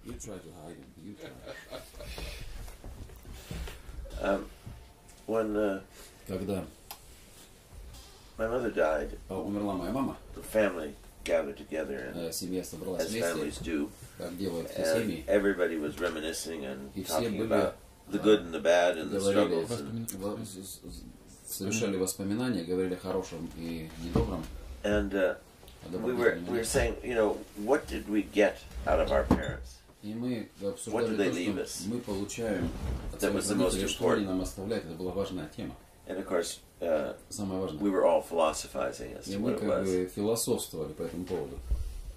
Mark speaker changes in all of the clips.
Speaker 1: You try to hide him. You try.
Speaker 2: When
Speaker 1: Когда
Speaker 2: my mother died,
Speaker 1: умерла моя мама,
Speaker 2: the family gathered together, and
Speaker 1: семья собралась
Speaker 2: as families
Speaker 1: вместе,
Speaker 2: do,
Speaker 1: как делают все
Speaker 2: and
Speaker 1: семьи.
Speaker 2: everybody was reminiscing and
Speaker 1: И все
Speaker 2: talking
Speaker 1: были,
Speaker 2: about the good and the bad and the
Speaker 1: говорили,
Speaker 2: struggles.
Speaker 1: совершали воспоминания, говорили о хорошем и недобром.
Speaker 2: And we were saying, you know, what did we get out of our parents?
Speaker 1: И мы
Speaker 2: What did
Speaker 1: обсуждали
Speaker 2: they
Speaker 1: то,
Speaker 2: leave
Speaker 1: что
Speaker 2: us?
Speaker 1: мы получаем от
Speaker 2: That
Speaker 1: своих
Speaker 2: was the most
Speaker 1: родителей, что они
Speaker 2: important.
Speaker 1: нам оставляют. Это была важная тема.
Speaker 2: And of course,
Speaker 1: Самое важное.
Speaker 2: we were all philosophizing as
Speaker 1: И
Speaker 2: to
Speaker 1: мы
Speaker 2: what it
Speaker 1: как
Speaker 2: was.
Speaker 1: бы философствовали по этому поводу.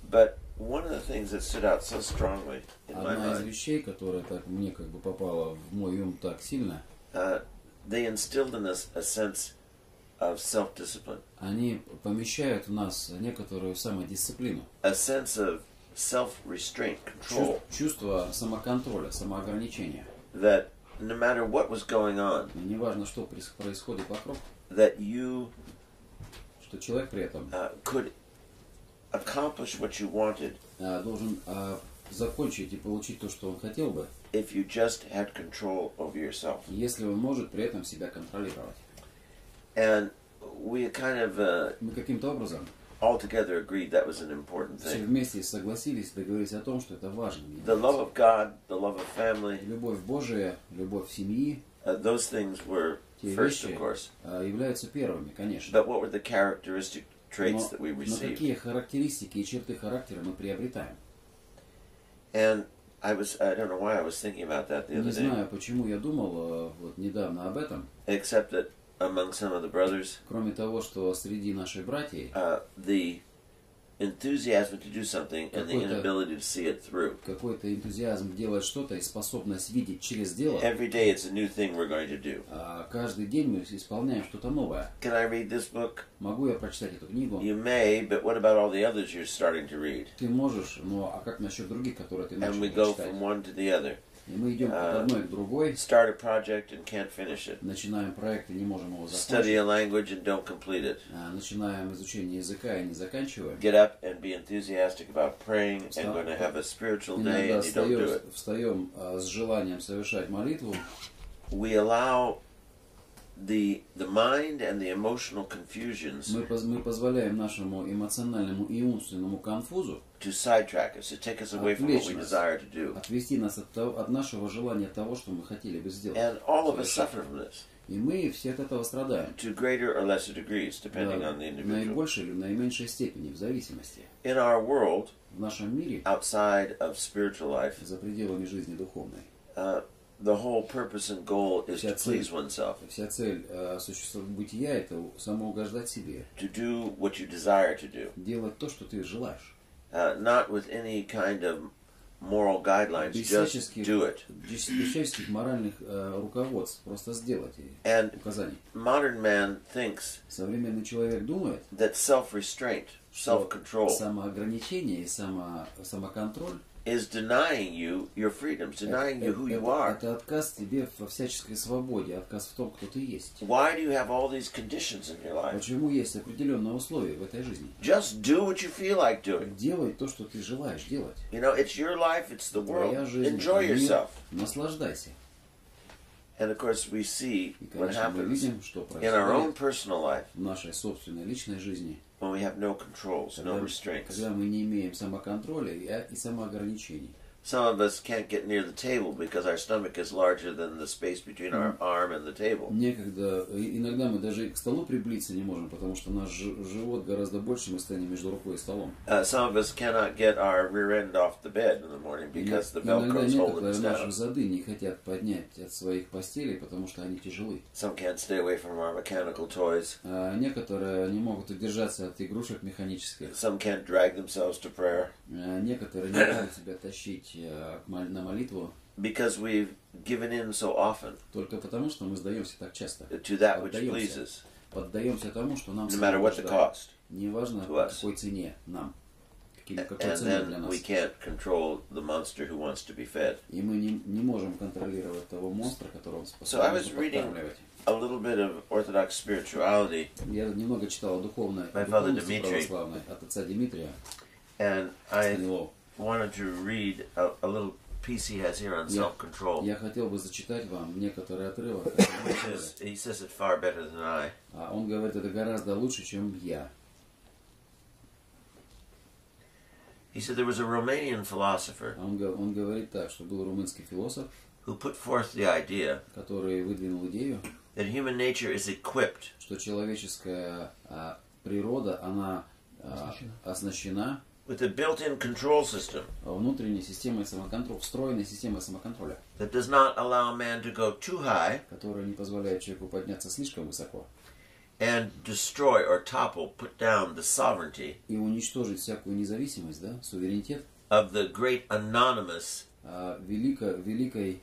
Speaker 2: But one of the things that stood out so strongly in my
Speaker 1: Одна из
Speaker 2: mind,
Speaker 1: вещей, которая так мне как бы попала в мой ум так сильно,
Speaker 2: they instilled in us a sense of self-discipline,
Speaker 1: они помещают в нас некоторую самодисциплину,
Speaker 2: a sense of self-restraint, control,
Speaker 1: чувство самоконтроля, самоограничения.
Speaker 2: that no matter what was going on,
Speaker 1: И неважно, что происходит вокруг,
Speaker 2: that you
Speaker 1: что человек при этом
Speaker 2: could accomplish what you wanted
Speaker 1: должен закончить и получить то, что он хотел бы,
Speaker 2: if you just had control over yourself.
Speaker 1: если он может при этом себя контролировать.
Speaker 2: And we kind of
Speaker 1: Мы каким-то образом
Speaker 2: all together agreed that was an important
Speaker 1: все
Speaker 2: thing.
Speaker 1: вместе согласились, договорились о том, что это важно.
Speaker 2: The love of God, the love of family,
Speaker 1: Любовь Божия, любовь семьи,
Speaker 2: those things were
Speaker 1: те
Speaker 2: first,
Speaker 1: вещи
Speaker 2: of course.
Speaker 1: являются первыми, конечно.
Speaker 2: But what were the characteristic traits that we
Speaker 1: Но
Speaker 2: received?
Speaker 1: какие характеристики и черты характера мы приобретаем?
Speaker 2: And I don't know why I was thinking about that the
Speaker 1: Не
Speaker 2: other day,
Speaker 1: знаю, почему я думал вот недавно об этом,
Speaker 2: except that among some of the brothers,
Speaker 1: кроме того, что среди наших братьев
Speaker 2: the enthusiasm to do something and the
Speaker 1: Какой-то-
Speaker 2: inability to see it through.
Speaker 1: какой-то энтузиазм делать что-то и способность видеть через дело.
Speaker 2: Every day it's a new thing we're going to do.
Speaker 1: Каждый день мы исполняем что-то новое.
Speaker 2: Can I read this book?
Speaker 1: Могу я прочитать эту книгу?
Speaker 2: You may, but what about all the others you're starting to read?
Speaker 1: Ты можешь, но а как насчет других, которые ты начал
Speaker 2: And we go
Speaker 1: читать?
Speaker 2: from one to the other.
Speaker 1: И мы идем от одной к другой,
Speaker 2: Start a project and can't finish it.
Speaker 1: начинаем проект и не можем его
Speaker 2: Study a
Speaker 1: закончить.
Speaker 2: language and don't complete it.
Speaker 1: Начинаем изучение языка и не заканчиваем.
Speaker 2: Get up and be enthusiastic about praying and going to have a spiritual day
Speaker 1: Иногда
Speaker 2: and you don't do it.
Speaker 1: встаем с желанием совершать молитву.
Speaker 2: We allow the mind and the emotional confusions
Speaker 1: Мы позволяем нашему эмоциональному и умственному конфузу
Speaker 2: to sidetrack us, to take us away from what we desire to do.
Speaker 1: отвести нас от нашего желания того, что мы хотели бы сделать.
Speaker 2: And all of us suffer from this,
Speaker 1: И мы все от этого страдаем.
Speaker 2: to greater or lesser degrees, depending on the
Speaker 1: В
Speaker 2: individual.
Speaker 1: наибольшей или в наименьшей степени, в зависимости.
Speaker 2: In our world,
Speaker 1: В нашем мире,
Speaker 2: outside of spiritual life,
Speaker 1: за пределами жизни духовной,
Speaker 2: the whole purpose and goal is to please oneself,
Speaker 1: вся цель существования бытия – это самоугождать себе.
Speaker 2: to do what you desire to do,
Speaker 1: Делать то, что ты желаешь.
Speaker 2: not with any kind of moral guidelines,
Speaker 1: Без
Speaker 2: just do it.
Speaker 1: всяческих моральных руководств. Просто сделать
Speaker 2: And
Speaker 1: указаний.
Speaker 2: modern man thinks
Speaker 1: Современный человек думает,
Speaker 2: that self-restraint,
Speaker 1: что
Speaker 2: self-control,
Speaker 1: самоограничение и самоконтроль
Speaker 2: is denying you your freedoms, denying you who you are.
Speaker 1: это отказ тебе во всяческой свободе, отказ в том, кто ты есть.
Speaker 2: Why do you have all these conditions in your life?
Speaker 1: Почему есть определенные условия в этой жизни?
Speaker 2: Just do what you feel like doing.
Speaker 1: Делай то, что ты желаешь делать.
Speaker 2: You know, it's your life, it's the world.
Speaker 1: Твоя жизнь,
Speaker 2: Enjoy
Speaker 1: мир,
Speaker 2: yourself.
Speaker 1: наслаждайся.
Speaker 2: And of course, we see
Speaker 1: И,
Speaker 2: what
Speaker 1: конечно, мы
Speaker 2: happens
Speaker 1: видим, что
Speaker 2: in our own
Speaker 1: происходит
Speaker 2: personal life
Speaker 1: в нашей собственной личной жизни,
Speaker 2: when we have no controls, no restraints.
Speaker 1: когда мы не имеем самоконтроля и самоограничений.
Speaker 2: Some of us can't get near the table because our stomach is larger than the space between our arm and the table.
Speaker 1: Иногда мы даже к столу приблизиться не можем, потому что наш живот гораздо больше, мы стоим между рукой и столом.
Speaker 2: Some of us cannot get our rear end off the bed in the morning because the
Speaker 1: Иногда
Speaker 2: Velcro's holding us
Speaker 1: некоторые наши
Speaker 2: down.
Speaker 1: зады не хотят поднять от своих постелей, потому что они тяжелы.
Speaker 2: Some can't stay away from our mechanical toys.
Speaker 1: Некоторые не могут удержаться от игрушек механических.
Speaker 2: Some can't drag themselves to prayer.
Speaker 1: Некоторые не могут себя тащить на молитву.
Speaker 2: Because we've given in so often
Speaker 1: Только потому, что мы сдаемся так часто.
Speaker 2: to that which pleases,
Speaker 1: Поддаемся тому, что нам
Speaker 2: no matter what the cost.
Speaker 1: неважно, по какой цене нам. Какой
Speaker 2: And
Speaker 1: ценой для
Speaker 2: then
Speaker 1: нас.
Speaker 2: we can't control the monster who wants to be fed.
Speaker 1: И мы не можем контролировать того монстра, которого он
Speaker 2: So I
Speaker 1: способен
Speaker 2: was reading
Speaker 1: подкармливать.
Speaker 2: a little bit of Orthodox spirituality,
Speaker 1: Я немного читал о
Speaker 2: My father
Speaker 1: духовности
Speaker 2: Dmitry.
Speaker 1: православной от отца Дмитрия.
Speaker 2: and I
Speaker 1: Станилов.
Speaker 2: wanted to read a little piece he has here on self-control.
Speaker 1: Я хотел бы зачитать вам некоторый отрывок.
Speaker 2: He says it far better than I.
Speaker 1: Он говорит, это гораздо лучше, чем я.
Speaker 2: He said there was a Romanian philosopher
Speaker 1: Он говорит так, что был румынский философ,
Speaker 2: who put forth the idea
Speaker 1: который выдвинул идею,
Speaker 2: that human nature is equipped
Speaker 1: что человеческая природа, она оснащена
Speaker 2: with a built-in control system
Speaker 1: внутренней системой самоконтроля, встроенной системой самоконтроля,
Speaker 2: that does not allow man to go too high
Speaker 1: которая не позволяет человеку подняться слишком высоко
Speaker 2: and destroy or topple, put down the sovereignty
Speaker 1: и уничтожить всякую независимость, да, суверенитет
Speaker 2: of the great anonymous
Speaker 1: великой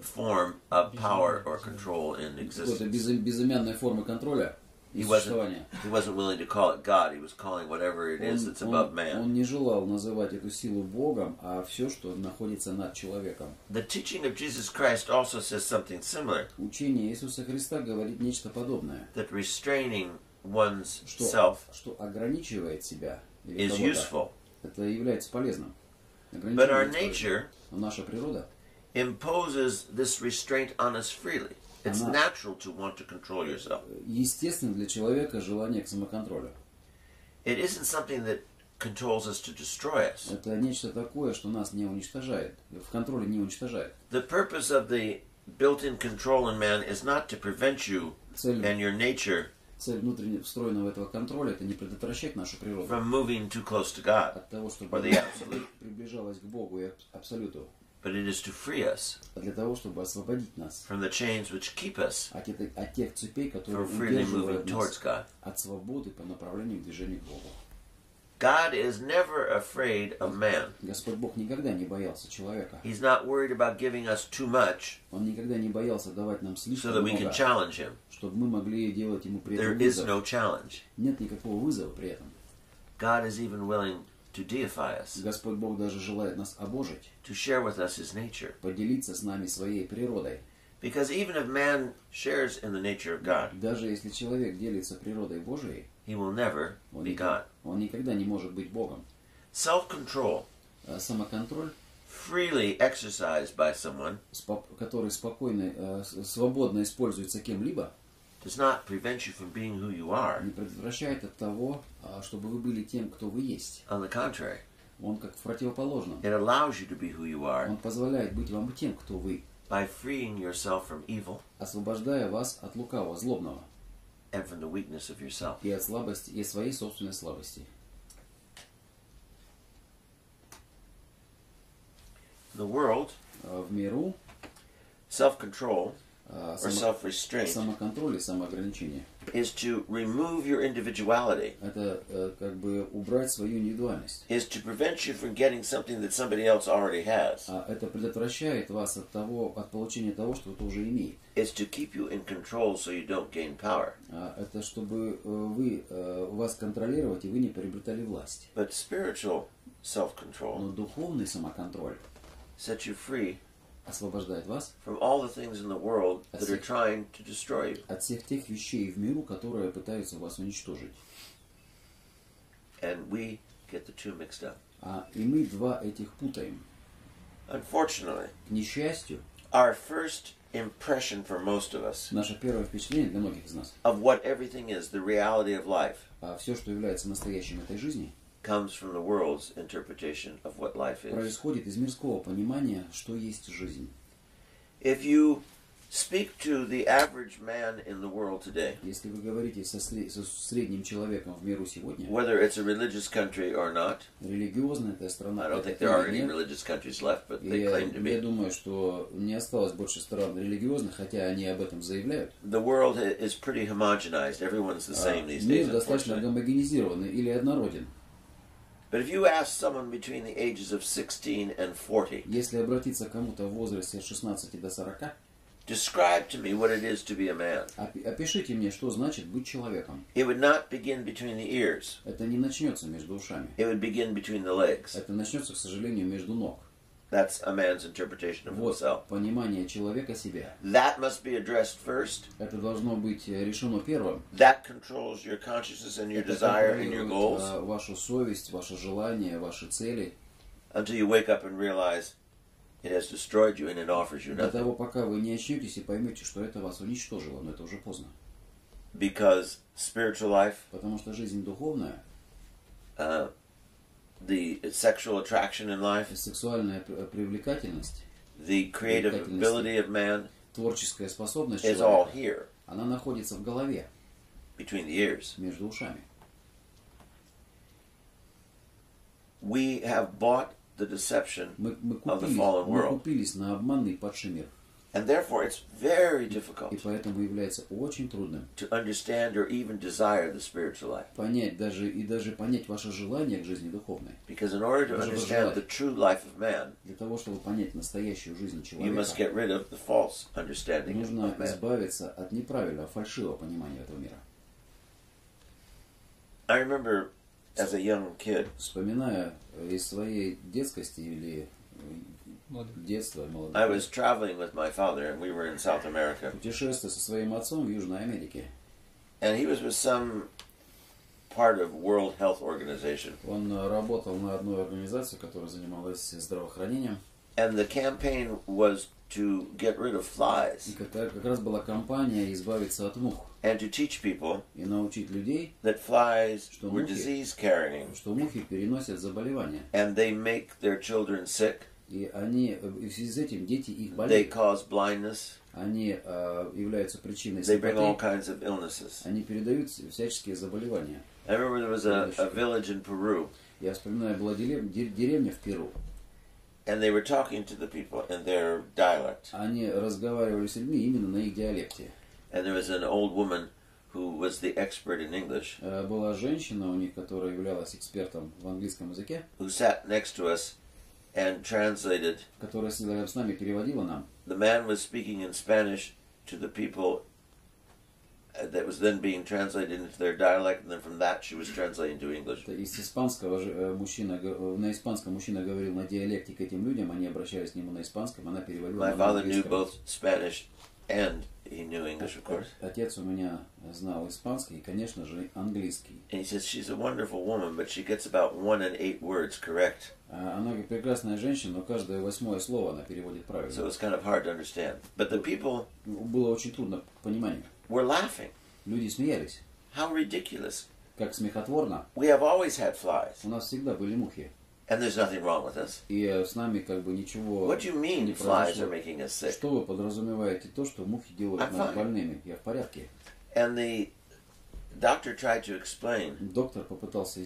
Speaker 2: form of power or control in
Speaker 1: какой-то
Speaker 2: existence.
Speaker 1: безымянной формы контроля и существования.
Speaker 2: He wasn't willing to call it God. He was calling whatever it is that's above man.
Speaker 1: Он не желал называть эту силу Богом, а все, что находится над человеком.
Speaker 2: The teaching of Jesus Christ also says something similar.
Speaker 1: Учение Иисуса Христа говорит нечто подобное.
Speaker 2: That restraining one's self
Speaker 1: что ограничивает себя
Speaker 2: is useful.
Speaker 1: Это является полезным.
Speaker 2: But our nature
Speaker 1: наша природа
Speaker 2: imposes this restraint on us freely. It's natural to want to control yourself.
Speaker 1: Естественно для человека желание к самоконтролю.
Speaker 2: It isn't something that controls us to destroy us.
Speaker 1: Это нечто такое, что нас не уничтожает, в контроле не уничтожает.
Speaker 2: The purpose of the built-in control in man is not to prevent you and your nature
Speaker 1: Цель внутренне встроенного этого контроля это не предотвращать нашу природу
Speaker 2: from moving too close to God
Speaker 1: от того, чтобы
Speaker 2: or the absolute.
Speaker 1: Приближалась к Богу и абсолюту.
Speaker 2: But it is to free us
Speaker 1: для того, чтобы освободить нас
Speaker 2: from the chains which keep us
Speaker 1: от тех цепей, которые
Speaker 2: from freely moving
Speaker 1: удерживают
Speaker 2: towards
Speaker 1: нас
Speaker 2: God.
Speaker 1: от свободы по направлению к движению к Богу.
Speaker 2: God is never afraid of man.
Speaker 1: Господь Бог никогда не боялся человека.
Speaker 2: He's not worried about giving us too much
Speaker 1: Он никогда не боялся давать нам слишком
Speaker 2: so that we can
Speaker 1: много,
Speaker 2: challenge him.
Speaker 1: чтобы мы могли делать ему при
Speaker 2: There
Speaker 1: этом
Speaker 2: is
Speaker 1: вызов.
Speaker 2: no challenge.
Speaker 1: Нет никакого вызова при этом.
Speaker 2: God is even willing to deify us,
Speaker 1: Господь Бог даже желает нас обожить,
Speaker 2: to share with us his nature.
Speaker 1: поделиться с нами своей природой.
Speaker 2: Because even if man shares in the nature of God,
Speaker 1: Даже если человек делится природой Божией,
Speaker 2: he will never be God.
Speaker 1: он никогда не может быть Богом.
Speaker 2: Self-control,
Speaker 1: Самоконтроль,
Speaker 2: freely exercised by someone,
Speaker 1: который спокойно, свободно используется кем-либо,
Speaker 2: does not prevent you from being who you are.
Speaker 1: не предотвращает от того, чтобы вы были тем, кто вы есть.
Speaker 2: On the contrary,
Speaker 1: Он как в противоположном.
Speaker 2: it allows you to be who you are
Speaker 1: Он позволяет быть вам тем, кто вы,
Speaker 2: by freeing yourself from evil
Speaker 1: освобождая вас от лукавого, злобного
Speaker 2: and from the weakness of yourself.
Speaker 1: и от слабости, и своей собственной слабости.
Speaker 2: In the world,
Speaker 1: В миру
Speaker 2: self-control or self-restraint
Speaker 1: самоконтроль и самоограничение
Speaker 2: is to remove your individuality,
Speaker 1: это как бы убрать свою индивидуальность.
Speaker 2: is to prevent you from getting something that somebody else already has.
Speaker 1: Это предотвращает вас от получения того, что кто уже имеет.
Speaker 2: Is to keep you in control so you don't gain power.
Speaker 1: Это чтобы вас контролировать и вы не приобретали власть.
Speaker 2: But spiritual self-control
Speaker 1: Но духовный самоконтроль
Speaker 2: sets you free
Speaker 1: освобождает вас
Speaker 2: from all the things in the world that are trying to destroy you.
Speaker 1: от всех тех вещей в миру, которые пытаются вас уничтожить.
Speaker 2: And we get the two mixed up.
Speaker 1: И мы два этих путаем.
Speaker 2: Unfortunately,
Speaker 1: К несчастью,
Speaker 2: our first impression for most of us
Speaker 1: наше первое впечатление для многих из нас,
Speaker 2: of what everything is, the reality of life,
Speaker 1: все, что является настоящим этой жизни,
Speaker 2: comes from the world's interpretation of what life is.
Speaker 1: происходит из мирского понимания, что есть жизнь.
Speaker 2: If you speak to the average man in the world today,
Speaker 1: Если вы говорите со средним человеком в миру сегодня,
Speaker 2: whether it's a religious country or not,
Speaker 1: религиозная эта страна,
Speaker 2: I don't think there are any religious countries left, but they claim to
Speaker 1: я
Speaker 2: be.
Speaker 1: думаю, что не осталось больше стран религиозных, хотя они об этом заявляют.
Speaker 2: The world is pretty homogenized. Everyone's the same these days,
Speaker 1: Мир достаточно
Speaker 2: unfortunately.
Speaker 1: гомогенизированный или однороден.
Speaker 2: But if you ask someone between the ages of 16 and 40,
Speaker 1: Если обратиться к кому-то в возрасте от 16 до 40,
Speaker 2: describe to me what it is to be a man,
Speaker 1: опишите мне, что значит быть человеком.
Speaker 2: it would not begin between the ears.
Speaker 1: Это не начнется между ушами.
Speaker 2: It would begin between the legs.
Speaker 1: Это начнется, к сожалению, между ног.
Speaker 2: That's a man's interpretation of
Speaker 1: Вот
Speaker 2: himself.
Speaker 1: понимание человека себя.
Speaker 2: That must be addressed first.
Speaker 1: Это должно быть решено первым.
Speaker 2: That controls your consciousness and your
Speaker 1: Это
Speaker 2: desire and your
Speaker 1: контролирует
Speaker 2: goals.
Speaker 1: вашу совесть, ваши желания, ваши цели.
Speaker 2: until you wake up and realize it has destroyed you and it offers you
Speaker 1: До
Speaker 2: nothing.
Speaker 1: того, пока вы не очнетесь и поймете, что это вас уничтожило, но это уже поздно.
Speaker 2: Because spiritual life,
Speaker 1: Потому что жизнь духовная,
Speaker 2: the sexual attraction in life,
Speaker 1: сексуальная привлекательность,
Speaker 2: the creative ability of man
Speaker 1: творческая способность
Speaker 2: is all
Speaker 1: человека,
Speaker 2: here,
Speaker 1: она находится в голове,
Speaker 2: between the ears.
Speaker 1: между ушами.
Speaker 2: We have bought the deception
Speaker 1: Мы
Speaker 2: of the fallen world.
Speaker 1: купились на обманный падший мир.
Speaker 2: And therefore it's very
Speaker 1: И
Speaker 2: difficult
Speaker 1: поэтому является очень трудным
Speaker 2: to understand or even desire the spiritual life.
Speaker 1: понять даже понять ваше желание к жизни духовной.
Speaker 2: Because in order to understand the true life of man,
Speaker 1: Для того, чтобы понять настоящую жизнь
Speaker 2: you must get
Speaker 1: человека,
Speaker 2: rid of the false understanding
Speaker 1: нужно
Speaker 2: of man.
Speaker 1: избавиться от неправильного, фальшивого понимания этого мира.
Speaker 2: I remember as a young kid,
Speaker 1: Вспоминая из своей детскости или детства,
Speaker 2: I
Speaker 1: молодости,
Speaker 2: was traveling with my father and we were in South America.
Speaker 1: путешествие со своим отцом в Южной Америке.
Speaker 2: And he was with some part of World Health Organization.
Speaker 1: Он работал на одной организации, которая занималась здравоохранением.
Speaker 2: And the campaign was to get rid of flies
Speaker 1: И как раз была кампания избавиться от мух
Speaker 2: and to teach people
Speaker 1: и научить людей,
Speaker 2: that flies
Speaker 1: Что
Speaker 2: were
Speaker 1: мухи-
Speaker 2: disease carrying
Speaker 1: что мухи переносят заболевания.
Speaker 2: and they make their children sick,
Speaker 1: И в связи с этим дети их
Speaker 2: they
Speaker 1: болеют.
Speaker 2: cause blindness,
Speaker 1: Они являются причиной
Speaker 2: they bring all
Speaker 1: слепоты.
Speaker 2: kinds of illnesses.
Speaker 1: Они передают всяческие заболевания.
Speaker 2: I remember there was a village in Peru
Speaker 1: Я вспоминаю, была деревня в Перу.
Speaker 2: and they were talking to the people in their dialect.
Speaker 1: Они разговаривали с людьми именно на их диалекте.
Speaker 2: And there was an old woman who was the expert in English
Speaker 1: Была женщина у них, которая являлась экспертом в английском языке,
Speaker 2: who sat next to us and translated.
Speaker 1: которая сидела рядом с нами, переводила нам.
Speaker 2: The man was speaking in Spanish to the people that was then being translated into their dialect, and then from that she was translating to English.
Speaker 1: Из испанского на испанском мужчина говорил на диалекте к этим людям, они обращались к нему на испанском, она переводила
Speaker 2: My
Speaker 1: на
Speaker 2: father knew
Speaker 1: английском.
Speaker 2: both Spanish and he knew English, of course.
Speaker 1: Отец у меня знал испанский и, конечно же, английский.
Speaker 2: And he says she's a wonderful woman, but she gets about 1 in 8 words correct.
Speaker 1: Она прекрасная женщина, но каждое 8-е слово она переводит
Speaker 2: So
Speaker 1: правильно.
Speaker 2: it's kind of hard to understand. But the people
Speaker 1: Было очень трудно к пониманию.
Speaker 2: were laughing.
Speaker 1: Люди смеялись.
Speaker 2: How ridiculous.
Speaker 1: Как смехотворно.
Speaker 2: We have always had flies,
Speaker 1: У нас всегда были мухи.
Speaker 2: and there's nothing wrong with us.
Speaker 1: И с нами как бы ничего
Speaker 2: What do you mean
Speaker 1: не
Speaker 2: flies are
Speaker 1: произошло.
Speaker 2: making us sick?
Speaker 1: Что вы подразумеваете то, что мухи делают
Speaker 2: I'm
Speaker 1: нас
Speaker 2: fine.
Speaker 1: больными? Я в порядке.
Speaker 2: And the doctor tried to explain
Speaker 1: Доктор попытался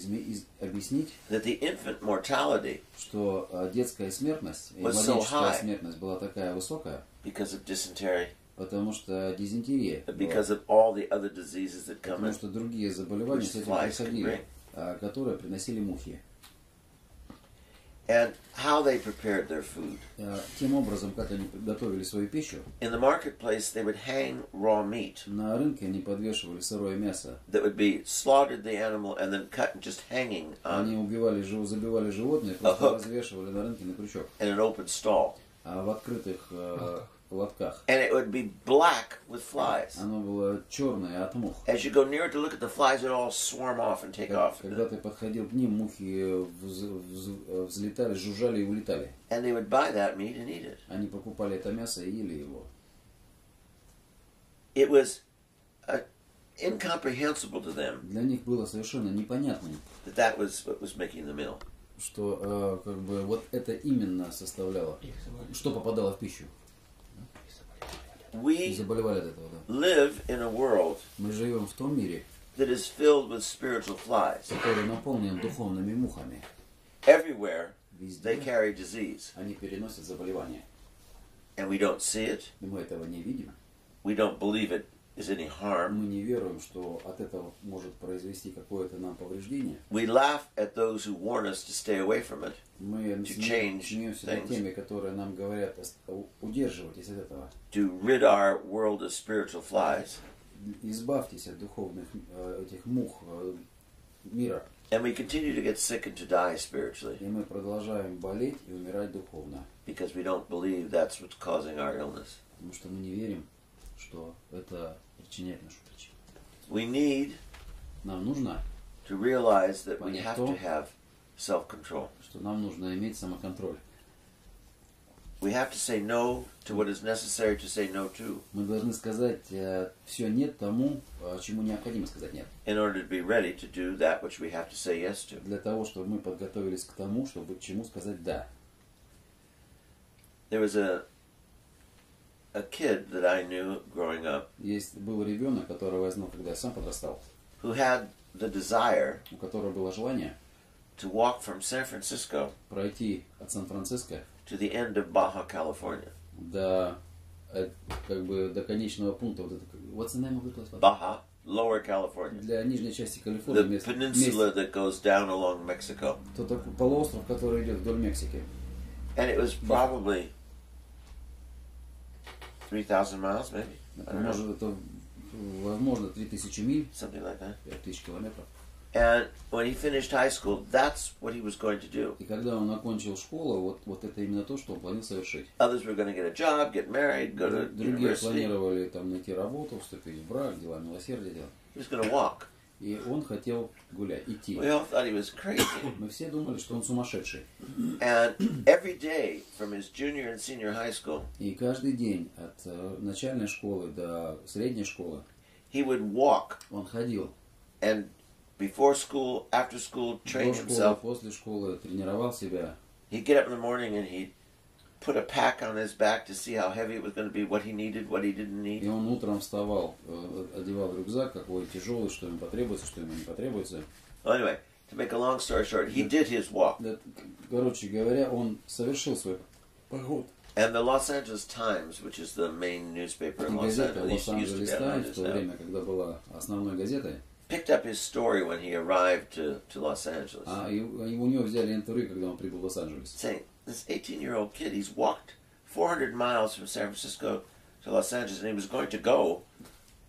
Speaker 1: объяснить,
Speaker 2: that the infant mortality,
Speaker 1: что детская смертность, и
Speaker 2: Was so
Speaker 1: младенческая
Speaker 2: high.
Speaker 1: смертность была такая высокая,
Speaker 2: because of dysentery,
Speaker 1: потому что дизентерия, была,
Speaker 2: because of all the other diseases that come
Speaker 1: потому
Speaker 2: in,
Speaker 1: что другие заболевания
Speaker 2: which
Speaker 1: с этим
Speaker 2: flies can
Speaker 1: приходили, которые приносили мухи.
Speaker 2: and how they prepared their food.
Speaker 1: Тем образом, как они готовили свою пищу,
Speaker 2: In the marketplace, they would hang raw meat
Speaker 1: на рынке они подвешивали сырое мясо.
Speaker 2: that would be slaughtered the animal and then cut and just hanging
Speaker 1: Они
Speaker 2: on
Speaker 1: забивали животное, просто развешивали на рынке на крючок.
Speaker 2: in an open stall.
Speaker 1: А в открытых лотках
Speaker 2: And it would be black with flies.
Speaker 1: оно было черное от мух.
Speaker 2: As you go near to look at the flies, it all swarm off and take off.
Speaker 1: Когда ты подходил к ним, мухи взлетали, жужжали и улетали.
Speaker 2: And they would buy that meat and eat it.
Speaker 1: Они покупали это мясо и ели его.
Speaker 2: It was incomprehensible to them
Speaker 1: Для них было совершенно непонятным,
Speaker 2: that that was what was making the meal.
Speaker 1: что как бы вот это именно составляло, что попадало в пищу. И
Speaker 2: We
Speaker 1: заболевали от этого, да.
Speaker 2: live in a world
Speaker 1: Мы живем в том мире,
Speaker 2: that is filled with spiritual flies.
Speaker 1: который наполнен духовными мухами.
Speaker 2: Everywhere they
Speaker 1: Везде
Speaker 2: carry disease,
Speaker 1: они переносят заболевания.
Speaker 2: and we don't see it.
Speaker 1: И мы этого не видим.
Speaker 2: We don't believe it is any harm.
Speaker 1: Мы не веруем, что от этого может произвести какое-то нам повреждение.
Speaker 2: We laugh at those who warn us to stay away from it.
Speaker 1: Мы
Speaker 2: change
Speaker 1: смеемся над
Speaker 2: things.
Speaker 1: теми, которые нам говорят, удерживайтесь от этого.
Speaker 2: To rid our world of spiritual flies.
Speaker 1: Избавьтесь от духовных этих мух мира.
Speaker 2: And we continue to get sick and to die spiritually
Speaker 1: И мы продолжаем болеть и умирать духовно.
Speaker 2: because we don't believe that's what's causing our illness.
Speaker 1: Потому что мы не верим, что это причиняет нашу причину.
Speaker 2: We need
Speaker 1: Нам нужно
Speaker 2: to realize that we have to have self-control.
Speaker 1: Что нам нужно иметь самоконтроль.
Speaker 2: We have to say no to what is necessary to say no to.
Speaker 1: Мы должны сказать все нет тому, чему необходимо сказать нет.
Speaker 2: In order to be ready to do that which we have to say yes to.
Speaker 1: Для того, чтобы мы подготовились к тому, чтобы чему сказать да.
Speaker 2: There was a kid that I knew growing up.
Speaker 1: Был ребенок, которого я знал, когда я сам подрастал.
Speaker 2: Who had the desire.
Speaker 1: У которого было желание.
Speaker 2: To walk from San Francisco.
Speaker 1: Пройти от Сан-Франциско.
Speaker 2: To the end of Baja California.
Speaker 1: До конечного пункта. What's the name of the place?
Speaker 2: Baja, Lower California.
Speaker 1: Для нижней части Калифорнии.
Speaker 2: The peninsula that goes down along Mexico.
Speaker 1: Тот полуостров, который идет вдоль Мексики.
Speaker 2: And it was probably 3,000 miles, maybe.
Speaker 1: Может, это, возможно, 3000 миль.
Speaker 2: Something like that.
Speaker 1: 5000 километров.
Speaker 2: And when he finished high school, that's what he was going to do.
Speaker 1: И когда он окончил школу, вот это именно то, что он планировал совершить.
Speaker 2: Others were going to get a job, get married, go to
Speaker 1: Другие
Speaker 2: university.
Speaker 1: планировали там найти работу, вступить в брак, дела милосердия делать.
Speaker 2: He was going to walk.
Speaker 1: И он хотел гулять, идти.
Speaker 2: We all thought he was crazy.
Speaker 1: Мы все думали, что он сумасшедший.
Speaker 2: And every day from his junior and senior high school,
Speaker 1: и каждый день от начальной школы до средней школы,
Speaker 2: he would walk.
Speaker 1: Он ходил.
Speaker 2: And before school, after school, train
Speaker 1: до школы,
Speaker 2: himself.
Speaker 1: После школы тренировал себя.
Speaker 2: He'd get up in the morning and he'd put a pack on his back to see how heavy it was going to be, what he needed, what he didn't need.
Speaker 1: И он утром вставал, одевал рюкзак, какой тяжелый, что ему потребуется, что ему не потребуется.
Speaker 2: Well, anyway, to make a long story short, he did his walk.
Speaker 1: Короче говоря, он совершил свой поход.
Speaker 2: And the Los Angeles Times, which is the main newspaper in Los Angeles, used to be
Speaker 1: в то время, когда была основной газетой,
Speaker 2: picked up his story when he arrived to Los Angeles.
Speaker 1: И у него взяли интервью, когда он прибыл в Лос-Анджелес.
Speaker 2: Saying, this 18-year-old kid, he's walked 400 miles from San Francisco to Los Angeles, and he was going to go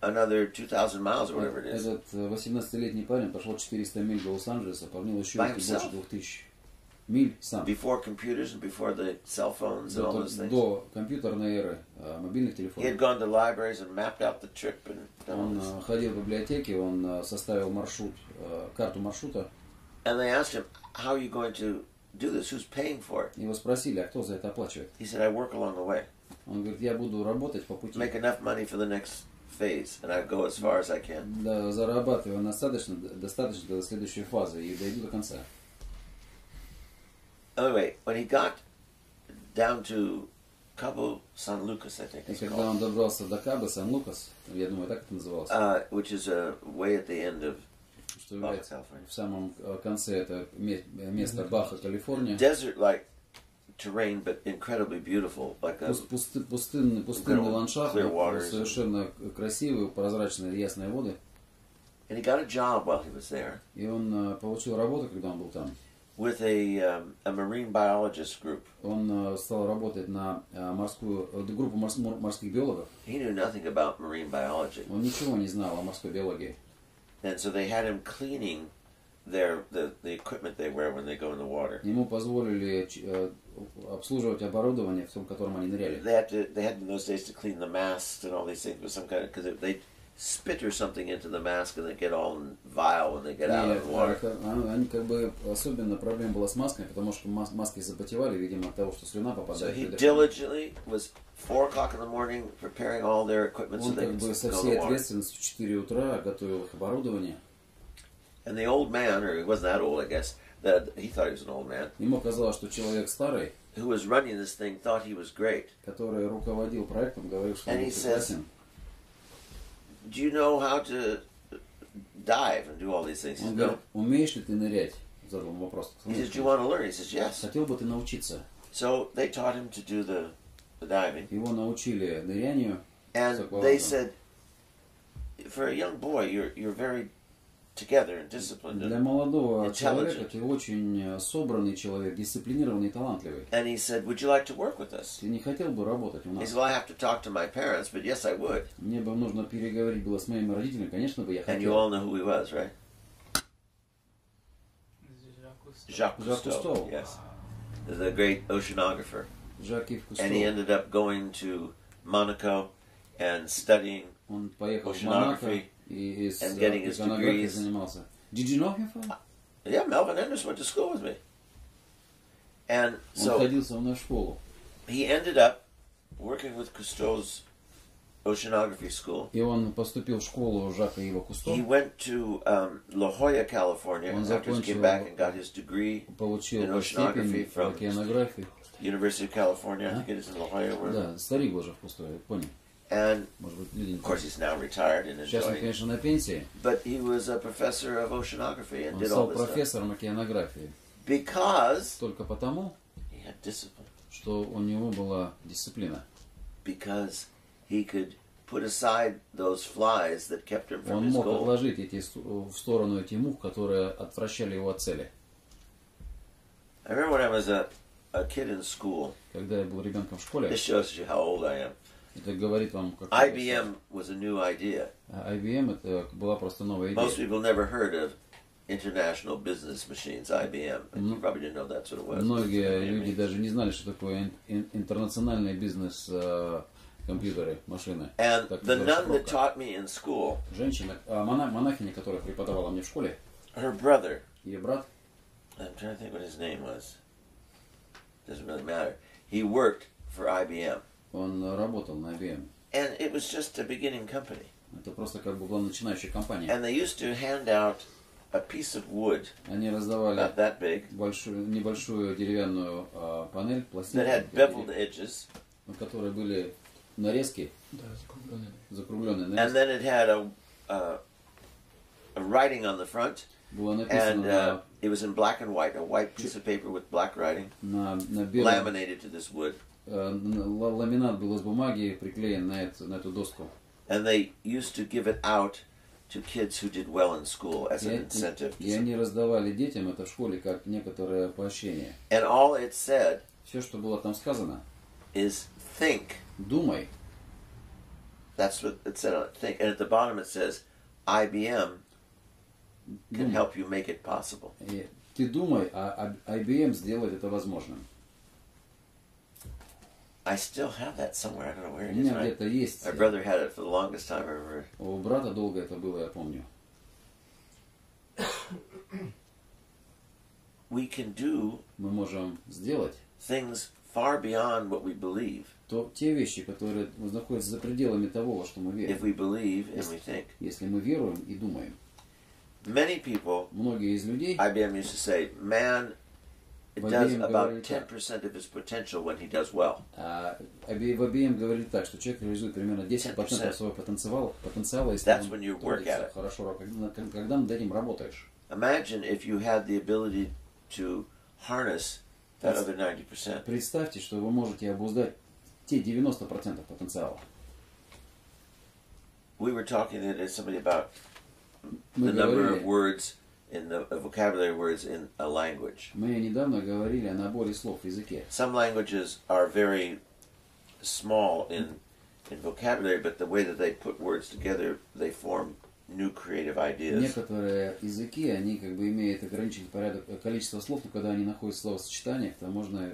Speaker 2: another 2,000 miles or whatever it is.
Speaker 1: Этот 18-летний парень пошел 400 миль до Лос-Анджелеса, пошел еще больше 2000 миль сам.
Speaker 2: Before computers and before the cell phones and all those things.
Speaker 1: До компьютерной эры, мобильных телефонов.
Speaker 2: He had gone to libraries and mapped out the trip and done all this.
Speaker 1: Он ходил в библиотеки, он составил маршрут, карту маршрута.
Speaker 2: And they asked him, how are you going to do this? Who's paying for it?
Speaker 1: Его спросили, а кто за это оплачивает?
Speaker 2: He said, I work along the way.
Speaker 1: Он говорит, я буду работать по пути.
Speaker 2: Make enough money for the next phase, and I go as far as I can.
Speaker 1: Да, зарабатываю достаточно до следующей фазы и дойду до конца.
Speaker 2: Anyway, when he got down to Cabo San Lucas, I think
Speaker 1: И
Speaker 2: it's
Speaker 1: когда
Speaker 2: called,
Speaker 1: он добрался до Кабо Сан-Лукас, я думаю, так это называлось,
Speaker 2: which is way at the end of
Speaker 1: что
Speaker 2: Baja
Speaker 1: является
Speaker 2: California.
Speaker 1: в самом конце, это место Баха, Калифорния.
Speaker 2: Desert-like terrain, but incredibly beautiful, like a
Speaker 1: Пустынный ландшафт,
Speaker 2: clear waters.
Speaker 1: совершенно красивые, прозрачные, ясные воды.
Speaker 2: And he got a job while he was there
Speaker 1: И он получил работу, когда он был там.
Speaker 2: with a marine biologist group.
Speaker 1: Он стал работать на группу морских биологов.
Speaker 2: He knew nothing about marine biology.
Speaker 1: Он ничего не знал о морской биологии.
Speaker 2: And so they had him cleaning the equipment they wear when they go in the water.
Speaker 1: Ему позволили обслуживать оборудование, в котором они ныряли.
Speaker 2: They had in those days to clean the mast and all these things with some kind of, because they spit or something into the mask and they get all vile when they get out of the water.
Speaker 1: Они особенно проблема была с масками, потому что маски запотевали, видимо, от того, что слюна попадает.
Speaker 2: So he diligently was 4 o'clock in the morning preparing all their equipment so they could go
Speaker 1: со
Speaker 2: in
Speaker 1: всей
Speaker 2: the water.
Speaker 1: ответственностью в 4 утра готовил их оборудование.
Speaker 2: And the old man, or he wasn't that old, I guess, he thought he was an old man.
Speaker 1: Ему казалось, что человек старый,
Speaker 2: who was running this thing, thought he was great.
Speaker 1: который руководил проектом, говорил, что он прекрасен.
Speaker 2: Do you know how to dive and do all these things?
Speaker 1: Он говорит, умеешь ли ты нырять? Задал вопрос.
Speaker 2: He says, do you want to learn? He says, yes.
Speaker 1: Хотел бы ты научиться?
Speaker 2: So they taught him to do the diving.
Speaker 1: Его научили нырянию.
Speaker 2: And they said, for a young boy, you're very together and disciplined.
Speaker 1: Для молодого человека ты очень собранный человек, дисциплинированный и талантливый.
Speaker 2: And he said, would you like to work with us?
Speaker 1: Ты не хотел бы работать у нас?
Speaker 2: He said, well, I have to talk to my parents, but yes, I would.
Speaker 1: Мне бы нужно переговорить было с моими родителями, конечно бы я хотел.
Speaker 2: And you all know who he was, right? Jacques Cousteau, yes. The great oceanographer. And he ended up going to Monaco and studying oceanography and getting his degrees.
Speaker 1: Did you know him?
Speaker 2: Yeah, Melvin Anderson went to school with me. And so
Speaker 1: он ходил со мной в школу.
Speaker 2: He ended up working with Cousteau's oceanography school.
Speaker 1: И он поступил в школу Жака Ива Кусто.
Speaker 2: He went to La Jolla, California, after he came back and got his degree in oceanography from University of California. I think it is in La Jolla.
Speaker 1: Да, старик был же в Кусто, я понял.
Speaker 2: And of course he's now retired and
Speaker 1: Сейчас он, конечно, на пенсии.
Speaker 2: But he was a professor of oceanography and
Speaker 1: Он
Speaker 2: did all
Speaker 1: стал
Speaker 2: this
Speaker 1: профессором океанографии.
Speaker 2: Because
Speaker 1: только потому,
Speaker 2: he had discipline.
Speaker 1: Что у него была дисциплина.
Speaker 2: Because he could put aside those flies that kept him from his goal.
Speaker 1: Он мог отложить в сторону эти мух, которые отвращали его от цели.
Speaker 2: I remember when I was a kid in school.
Speaker 1: Когда я был ребенком в школе.
Speaker 2: This shows you how old I am.
Speaker 1: Это говорит вам, как
Speaker 2: IBM was a new idea.
Speaker 1: IBM это была просто новая идея.
Speaker 2: Most people never heard of International Business Machines, IBM. You probably didn't know that's what it was.
Speaker 1: Многие люди даже не знали, что такое интернациональный бизнес компьютеры, машины.
Speaker 2: And the nun that taught me in school.
Speaker 1: Женщина, монахиня, которая преподавала мне в школе.
Speaker 2: Her brother.
Speaker 1: Ее брат.
Speaker 2: I'm trying to think what his name was. Doesn't really matter. He worked for IBM.
Speaker 1: Он работал на IBM.
Speaker 2: And it was just a beginning company.
Speaker 1: Это просто как бы была начинающая компания.
Speaker 2: And they used to hand out a piece of wood.
Speaker 1: Они раздавали
Speaker 2: about that big.
Speaker 1: Небольшую деревянную панель, пластину.
Speaker 2: That had beveled edges.
Speaker 1: На которой были нарезки.
Speaker 3: Да,
Speaker 1: закругленные нарезки.
Speaker 2: And then it had a writing on the front.
Speaker 1: Было написано
Speaker 2: and it was in black and white, a white piece of paper with black writing.
Speaker 1: На белом.
Speaker 2: Laminated to this wood.
Speaker 1: Ламинат был из бумаги приклеен на эту доску.
Speaker 2: And they used to give it out to kids who did well in school as an incentive.
Speaker 1: И они раздавали детям это в школе как некоторое поощрение.
Speaker 2: And all it said
Speaker 1: все, что было там сказано,
Speaker 2: is think.
Speaker 1: Думай.
Speaker 2: That's what it said on it. Think. And at the bottom it says, IBM can help you make it possible.
Speaker 1: И ты думай, а IBM сделает это возможным.
Speaker 2: I still have that somewhere. I don't know where it is.
Speaker 1: У меня где-то есть.
Speaker 2: My brother had it for the longest time I remember.
Speaker 1: У брата долго это было, я помню.
Speaker 2: We can do.
Speaker 1: Мы можем сделать.
Speaker 2: Things far beyond what we believe.
Speaker 1: То те вещи, которые находятся за пределами того, во что мы верим.
Speaker 2: If we believe and we think.
Speaker 1: Если мы веруем и думаем.
Speaker 2: Many people.
Speaker 1: Многие из людей.
Speaker 2: IBM used to say, man. It does about 10% of his potential when he does well.
Speaker 1: В IBM говорили так, что человек реализует примерно 10% своего потенциала, если он трудится хорошо, когда над этим работаешь.
Speaker 2: Imagine if you had the ability to harness that other 90%.
Speaker 1: Представьте, что вы можете обуздать те 90% потенциала.
Speaker 2: We were talking to somebody about the number of words in the vocabulary words in a language.
Speaker 1: Мы недавно говорили о наборе слов в языке.
Speaker 2: Some languages are very small in vocabulary, but the way that they put words together, they form new creative ideas.
Speaker 1: Некоторые языки, они как бы имеют ограниченный количество слов, но когда они находят словосочетания, то можно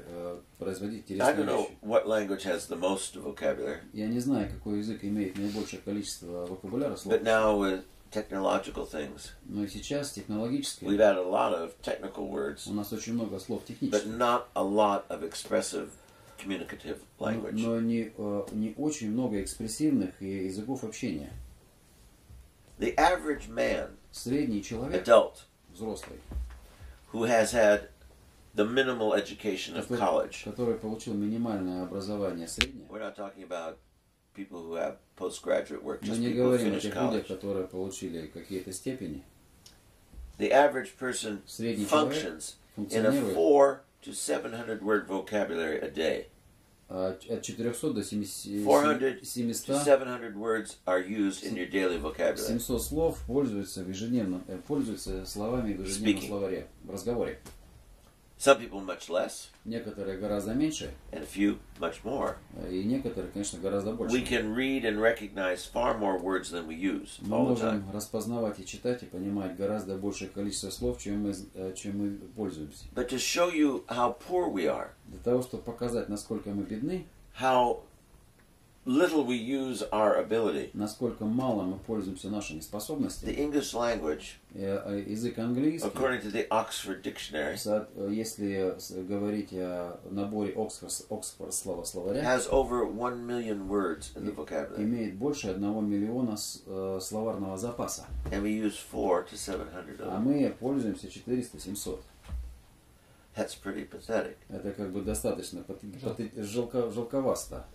Speaker 1: производить интересные вещи.
Speaker 2: I don't know what language has the most vocabulary.
Speaker 1: Я не знаю, какой язык имеет наибольшее количество вокабуляра слов.
Speaker 2: But now with technological things.
Speaker 1: Но сейчас технологические.
Speaker 2: We've had a lot of technical words.
Speaker 1: У нас очень много слов технических.
Speaker 2: But not a lot of expressive, communicative language.
Speaker 1: Но не очень много экспрессивных языков общения.
Speaker 2: The average man,
Speaker 1: средний человек,
Speaker 2: adult,
Speaker 1: взрослый,
Speaker 2: who has had the minimal education of college.
Speaker 1: Который получил минимальное образование среднее.
Speaker 2: We're not talking about people who have postgraduate work, just
Speaker 1: Мы не
Speaker 2: people who
Speaker 1: говорим о
Speaker 2: finish
Speaker 1: тех
Speaker 2: college.
Speaker 1: людях, которые получили какие-то степени.
Speaker 2: The average person functions in a 400 to 700 word vocabulary a day.
Speaker 1: От 400 до
Speaker 2: 400 to 700 words are used in your daily vocabulary.
Speaker 1: 700 слов пользуются словами в ежедневном словаре, в разговоре.
Speaker 2: Some people much less.
Speaker 1: Некоторые гораздо меньше.
Speaker 2: And a few much more.
Speaker 1: И некоторые, конечно, гораздо больше.
Speaker 2: We can read and recognize far more words than we use
Speaker 1: Мы
Speaker 2: all the time.
Speaker 1: можем распознавать и читать и понимать гораздо большее количество слов, чем мы пользуемся.
Speaker 2: But to show you how poor we are.
Speaker 1: Для того, чтобы показать, насколько мы бедны.
Speaker 2: How little we use our ability.
Speaker 1: Насколько мало мы пользуемся нашими способностями.
Speaker 2: The English language,
Speaker 1: язык английский,
Speaker 2: according to the Oxford Dictionary,
Speaker 1: если говорить о наборе Оксфорд словаря,
Speaker 2: has over 1 million words in the vocabulary.
Speaker 1: Имеет больше 1 миллиона словарного запаса.
Speaker 2: And we use 400 to 700 of them.
Speaker 1: А мы пользуемся 400-700.
Speaker 2: That's pretty pathetic.
Speaker 1: Это как бы достаточно жалковасто.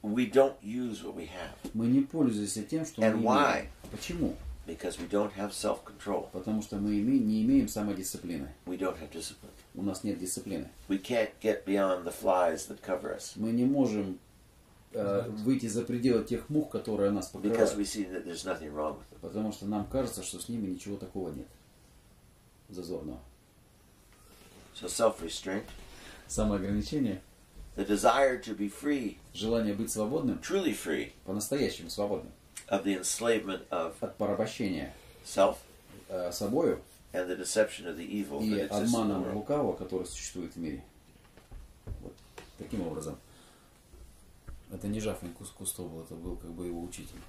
Speaker 2: We don't use what we have.
Speaker 1: Мы не пользуемся тем, что мы имеем.
Speaker 2: Why?
Speaker 1: Почему?
Speaker 2: Because we don't have self-control.
Speaker 1: Потому что мы не имеем самодисциплины.
Speaker 2: We don't have discipline.
Speaker 1: У нас нет дисциплины.
Speaker 2: We can't get beyond the flies that cover us.
Speaker 1: Мы не можем выйти за пределы тех мух, которые нас покрывают.
Speaker 2: Because we see that there's nothing wrong with them.
Speaker 1: Потому что нам кажется, что с ними ничего такого нет. Зазорного.
Speaker 2: So self-restraint.
Speaker 1: Самоограничение.
Speaker 2: The desire to be free.
Speaker 1: Желание быть свободным.
Speaker 2: Truly free.
Speaker 1: По-настоящему свободным.
Speaker 2: Of the enslavement of
Speaker 1: от порабощения
Speaker 2: self.
Speaker 1: Собою.
Speaker 2: And the deception of the evil
Speaker 1: и
Speaker 2: that exists
Speaker 1: обманом
Speaker 2: in the world.
Speaker 1: лукавого, который существует в мире. Вот таким образом. Это не Жафин Кусто был, это был как бы его учитель.